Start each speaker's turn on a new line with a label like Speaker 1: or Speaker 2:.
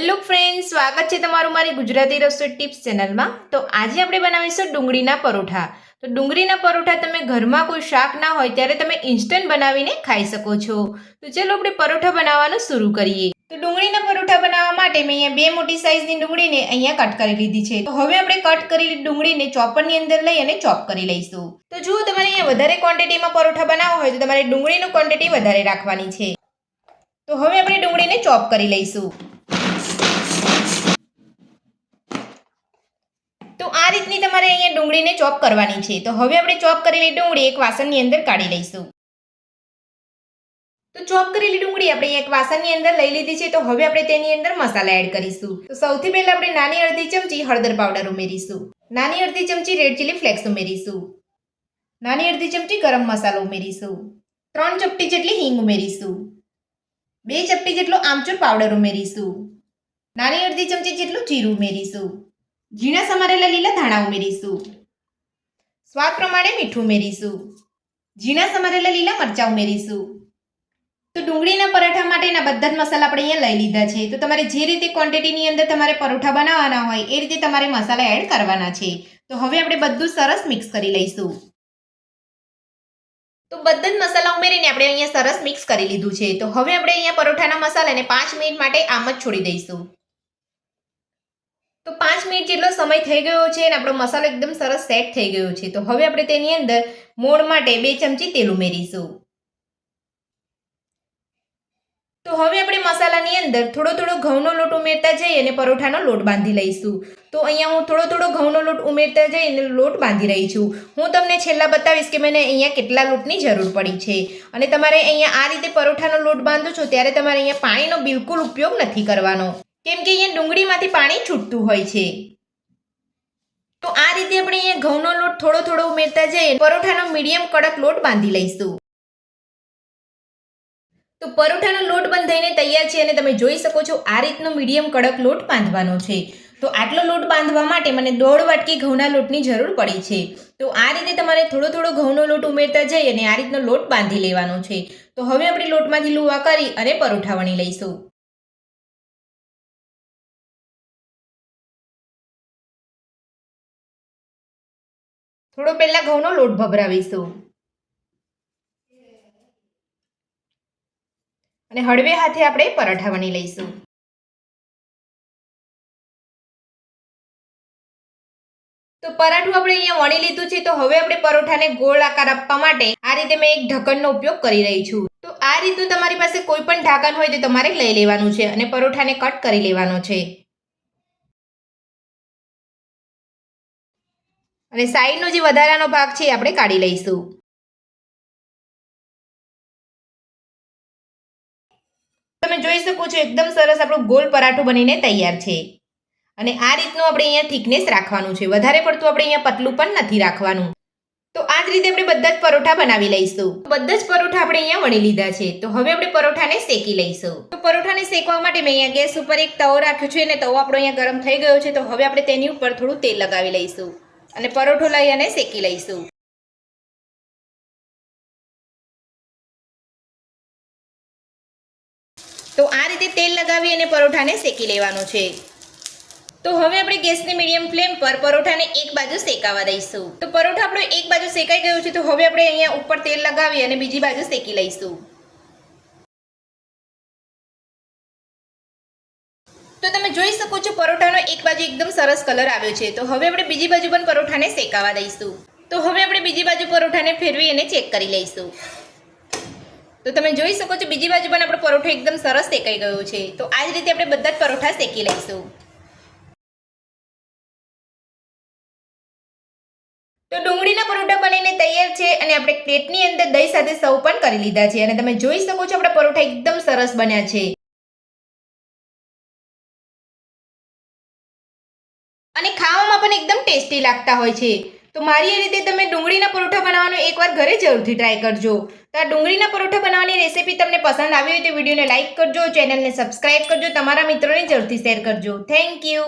Speaker 1: Hello friends, સ્વાગત છે તમારું મારી ગુજરાતી રસોઈ ટિપ્સ ચેનલમાં। તો આજે આપણે બનાવીશું ડુંગળીના પરોઠા। તો ડુંગળીના પરોઠા તમે ઘરમાં કોઈ શાક ના હોય ત્યારે તમે ઇન્સ્ટન્ટ બનાવીને ખાઈ શકો છો। તો ચલો આપણે પરોઠા બનાવવાનું શરૂ કરીએ। તો ડુંગળીના પરોઠા બનાવવા માટે મેં અહીંયા બે મોટી સાઈઝની ડુંગળીને અહીંયા કટ કરી લીધી છે। તો હવે આપણે કટ કરેલી ડુંગળીને ચોપરની અંદર લઈ અને ચોપ કરી લઈશું। તો જો તમારે અહીંયા વધારે ક્વોન્ટિટીમાં પરોઠા બનાવવા હોય તો તમારે ડુંગળીની ક્વોન્ટિટી વધારે રાખવાની છે। તો હવે આપણે ડુંગળીને ચોપ કરી લઈશું। તો આ રીતની તમારે અહીંયા ડુંગળીને ચોપ કરવાની છે। તો હવે આપણે ચોપ કરેલી ડુંગળી એક વાસણની અંદર કાઢી લઈશું। તો ચોપ કરેલી ડુંગળી આપણે એક વાસણની અંદર લઈ લીધી છે। તો હવે આપણે તેની અંદર મસાલા એડ કરીશું। તો સૌથી પહેલા આપણે નાની અડધી ચમચી હળદર પાવડર ઉમેરીશું, નાની અડધી ચમચી રેડ ચીલી ફ્લેક્સ ઉમેરીશું, નાની અડધી ચમચી ગરમ મસાલો ઉમેરીશું, 3 ચપટી જેટલી હિંગ ઉમેરીશું, 2 ચપટી જેટલો આમચૂર પાવડર ઉમેરીશું, નાની અડધી ચમચી જેટલું જીરું ઉમેરીશું, ઝીણા સમારેલા લીલા ધાણા ઉમેરીશું, સ્વાદ પ્રમાણે મીઠું ઉમેરીશું, ઝીણા સમારેલા લીલા મરચાં ઉમેરીશું। તો ડુંગળીના પરાઠા માટેના બધા જ મસાલા આપણે અહીંયા લઈ લીધા છે। તો તમારે જે રીતે ક્વોન્ટિટીની અંદર તમારે પરોઠા બનાવવાના હોય એ રીતે તમારે મસાલા એડ કરવાના છે। તો હવે આપણે બધું સરસ મિક્સ કરી લઈશું। તો બધા જ મસાલા ઉમેરીને આપણે અહીંયા સરસ મિક્સ કરી લીધું છે। તો હવે આપણે અહીંયા પરોઠાના મસાલાને 5 મિનિટ માટે આમ જ છોડી દઈશું। તો 5 મિનિટ જેટલો સમય થઈ ગયો છે અને આપણો મસાલો એકદમ સરસ સેટ થઈ ગયો છે। તો હવે આપણે તેની અંદર મોણ માટે 2 ચમચી તેલ ઉમેરીશું। તો હવે આપણે મસાલાની અંદર થોડો ઘઉંનો લોટ ઉમેરતા જઈ અને પરોઠાનો લોટ બાંધી લઈશું। તો અહીંયા હું થોડો ઘઉંનો લોટ ઉમેરતા જઈ અને લોટ બાંધી રહી છું। હું તમને છેલ્લા બતાવીશ કે મને અહીંયા કેટલા લોટની જરૂર પડી છે। અને તમારે અહીંયા આ રીતે પરોઠાનો લોટ બાંધો છો ત્યારે તમારે અહીંયા પાણીનો બિલકુલ ઉપયોગ નથી કરવાનો, કેમ કે અહીંયા ડુંગળીમાંથી પાણી છૂટતું હોય છે। તો આ રીતે આપણે અહીંયા ઘઉંનો લોટ થોડો ઉમેરતા જઈએ પરોઠાનો મીડિયમ કડક લોટ બાંધી લઈશું। તો પરોઠાનો લોટ બંધાઈને તૈયાર છે અને તમે જોઈ શકો છો આ રીતનો મીડિયમ કડક લોટ બાંધવાનો છે। તો આટલો લોટ બાંધવા માટે મને 1.5 વાટકી ઘઉંના લોટની જરૂર પડી છે। તો આ રીતે તમારે થોડો ઘઉંનો લોટ ઉમેરતા જઈ અને આ રીતનો લોટ બાંધી લેવાનો છે। તો હવે આપણે લોટમાંથી લુવા કરી અને પરોઠા વણી લઈશું। થોડો પહેલા ઘઉંનો લોટ ભભરાવીશું અને હળવે હાથે આપણે પરોઠા વણી લઈશું। તો પરાઠું આપણે અહીંયા વણી લીધું છે। તો હવે આપણે પરોઠાને ગોળ આકાર આપવા માટે આ રીતે મેં એક ઢક્કનનો ઉપયોગ કરી રહી છું। તો આ રીતનું તમારી પાસે કોઈ પણ ઢાંકણ હોય તો તમારે લઈ લેવાનું છે અને પરોઠાને કટ કરી લેવાનો છે અને સાઈડનો જે વધારાનો ભાગ છે આપણે કાઢી લઈશું। તમે જોઈ શકો છો એકદમ સરસ આપણું ગોળ પરાઠું બનીને તૈયાર છે। અને આ રીતનું આપણે અહીંયા થિકનેસ રાખવાનું છે, વધારે પડતું આપણે અહીંયા પતલું પણ નથી રાખવાનું। તો આ જ રીતે આપણે બધા જ પરોઠા બનાવી લઈશું। બધા જ પરોઠા આપણે અહીંયા વણી લીધા છે। તો હવે આપણે પરોઠાને શેકી લઈશું। તો પરોઠાને શેકવા માટે મેં અહીંયા ગેસ ઉપર એક તવો રાખ્યો છે અને તવો આપણો અહીંયા ગરમ થઈ ગયો છે। તો હવે આપણે તેની ઉપર થોડું તેલ લગાવી લઈશું અને પરોઠો લઈ અને શેકી લઈશું। તો આ રીતે તેલ લગાવી અને પરોઠાને શેકી લેવાનું છે। તો હવે આપણે ગેસની મીડિયમ ફ્લેમ પર પરોઠાને એક બાજુ શેકાવા દઈશું। તો પરોઠા આપણો એક બાજુ શેકાઈ ગયો છે। તો હવે આપણે અહીંયા ઉપર તેલ લગાવી અને બીજી બાજુ શેકી લઈશું। તો તમે જોઈ શકો છો પરોઠાનો એક બાજુ એકદમ સરસ કલર આવ્યો છે। તો હવે આપણે બીજી બાજુ પણ પરોઠાને શેકાવા દઈશું। તો હવે આપણે બીજી બાજુ પરોઠાને ફેરવી અને ચેક કરી લઈશું। તો તમે જોઈ શકો છો બીજી બાજુ પણ આપણો પરોઠો એકદમ સરસ શેકાઈ ગયો છે। તો આ જ રીતે આપણે બધા જ પરોઠા શેકી લઈશું। તો ડુંગળીના પરોઠા બનીને તૈયાર છે અને આપણે પ્લેટની અંદર દહીં સાથે સર્વ પણ કરી લીધા છે અને તમે જોઈ શકો છો આપણા પરોઠા એકદમ સરસ બન્યા છે અને ખાવામાં પણ એકદમ ટેસ્ટી લાગતા હોય છે। તો મારી એ રીતે તમે ડુંગળીના પરોઠા બનાવવાનું એકવાર ઘરે જરૂરથી ટ્રાય કરજો। તો આ ડુંગળીના પરોઠા બનાવવાની રેસીપી તમને પસંદ આવી હોય તો વિડીયોને લાઇક કરજો, ચેનલને સબસ્ક્રાઇબ કરજો, તમારા મિત્રોને જરૂરથી શેર કરજો। Thank you.